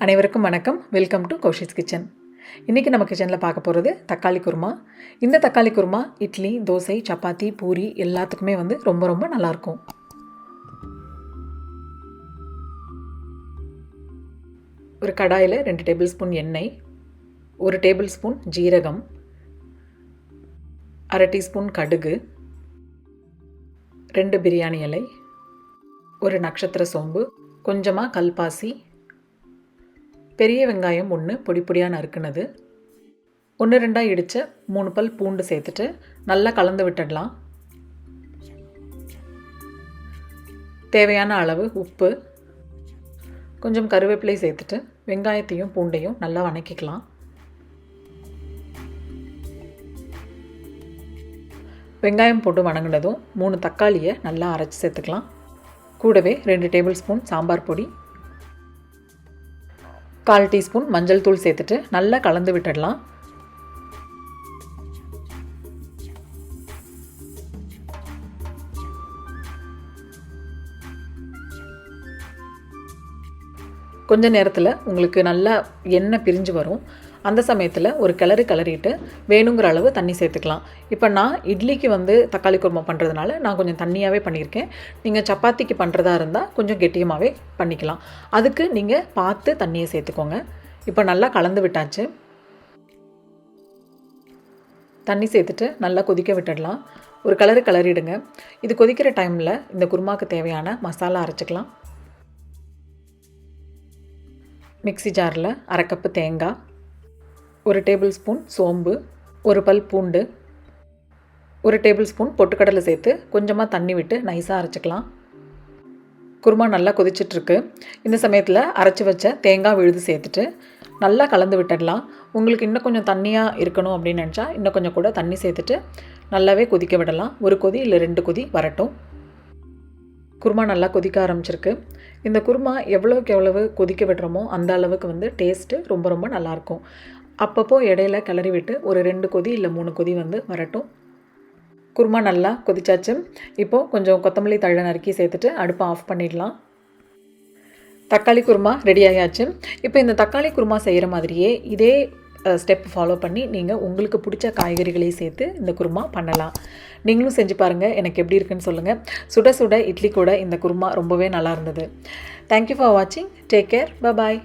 அனைவருக்கும் வணக்கம். Welcome to Kowshi's kitchen. இன்றைக்கி நம்ம கிச்சனில் பார்க்க போகிறது தக்காளி குருமா. இந்த தக்காளி குருமா இட்லி, தோசை, சப்பாத்தி, பூரி எல்லாத்துக்குமே ரொம்ப ரொம்ப நல்லாயிருக்கும். ஒரு கடாயில் 2 டேபிள் ஸ்பூன் எண்ணெய், 1 டேபிள் ஸ்பூன் ஜீரகம், 1/2 டீஸ்பூன் கடுகு, 2 பிரியாணி இலை, 1 நட்சத்திர சோம்பு, கொஞ்சமாக கல்பாசி, பெரிய வெங்காயம் 1 பொடி பொடியாக நறுக்குனது, 1-2 இடித்த 3 பல் பூண்டு சேர்த்துட்டு நல்லா கலந்து விட்டுடலாம். தேவையான அளவு உப்பு, கொஞ்சம் கருவேப்பிலை சேர்த்துட்டு வெங்காயத்தையும் பூண்டையும் நல்லா வணக்கிக்கலாம். வெங்காயம் போட்டு வணங்கினதும் 3 தக்காளியை நல்லா அரைச்சி சேர்த்துக்கலாம். கூடவே 2 டேபிள் ஸ்பூன் சாம்பார் பொடி, 1/4 டீஸ்பூன் மஞ்சள் தூள் சேர்த்துட்டு நல்லா கலந்து விட்டுடலாம். கொஞ்ச நேரத்தில் உங்களுக்கு நல்லா எண்ணெய் பிரிஞ்சு வரும். அந்த சமயத்தில் ஒரு கிளறிட்டு வேணுங்கிற அளவு தண்ணி சேர்த்துக்கலாம். இப்போ நான் இட்லிக்கு தக்காளி குருமா பண்ணுறதுனால நான் கொஞ்சம் தண்ணியாகவே பண்ணியிருக்கேன். நீங்கள் சப்பாத்திக்கு பண்ணுறதா இருந்தால் கொஞ்சம் கெட்டியமாகவே பண்ணிக்கலாம். அதுக்கு நீங்கள் பார்த்து தண்ணியை சேர்த்துக்கோங்க. இப்போ நல்லா கலந்து விட்டாச்சு. தண்ணி சேர்த்துட்டு நல்லா கொதிக்க விட்டுடலாம். ஒரு கிளறிடுங்க. இது கொதிக்கிற டைமில் இந்த குருமாவுக்கு தேவையான மசாலா அரைச்சிக்கலாம். மிக்ஸி ஜாரில் 1/2 கப்பு தேங்காய், 1 டேபிள் ஸ்பூன் சோம்பு, 1 பல் பூண்டு, 1 டேபிள் ஸ்பூன் பொட்டுக்கடலை சேர்த்து கொஞ்சமாக தண்ணி விட்டு நைஸாக அரைச்சிக்கலாம். குருமா நல்லா கொதிச்சிட்ருக்கு. இந்த சமயத்தில் அரைச்சி வச்ச தேங்காய் விழுது சேர்த்துட்டு நல்லா கலந்து விட்டுடலாம். உங்களுக்கு இன்னும் கொஞ்சம் தண்ணியாக இருக்கணும் அப்படின்னு நினச்சா இன்னும் கொஞ்சம் கூட தண்ணி சேர்த்துட்டு நல்லாவே கொதிக்க விடலாம். 1 கொதி இல்லை 2 கொதி வரட்டும். குருமா நல்லா கொதிக்க ஆரம்பிச்சிருக்கு. இந்த குருமா எவ்வளோக்கு எவ்வளவு கொதிக்க விடுறோமோ அந்த அளவுக்கு டேஸ்ட்டு ரொம்ப ரொம்ப நல்லாயிருக்கும். அப்பப்போ இடையில கிளறி விட்டு ஒரு 2 கொதி இல்லை 3 கொதி வரட்டும். குருமா நல்லா கொதிச்சாச்சு. இப்போது கொஞ்சம் கொத்தமல்லி தழை நறுக்கி சேர்த்துட்டு அடுப்பை ஆஃப் பண்ணிடலாம். தக்காளி குருமா ரெடி ஆகியாச்சு. இப்போ இந்த தக்காளி குருமா செய்கிற மாதிரியே இதே ஸ்டெப் ஃபாலோ பண்ணி நீங்கள் உங்களுக்கு பிடிச்ச காய்கறிகளை சேர்த்து இந்த குருமா பண்ணலாம். நீங்களும் செஞ்சு பாருங்கள். எனக்கு எப்படி இருக்குன்னு சொல்லுங்கள். சுட சுட இட்லி கூட இந்த குருமா ரொம்பவே நல்லா இருந்தது. தேங்க்யூ ஃபார் வாட்சிங். Take care. பாய்.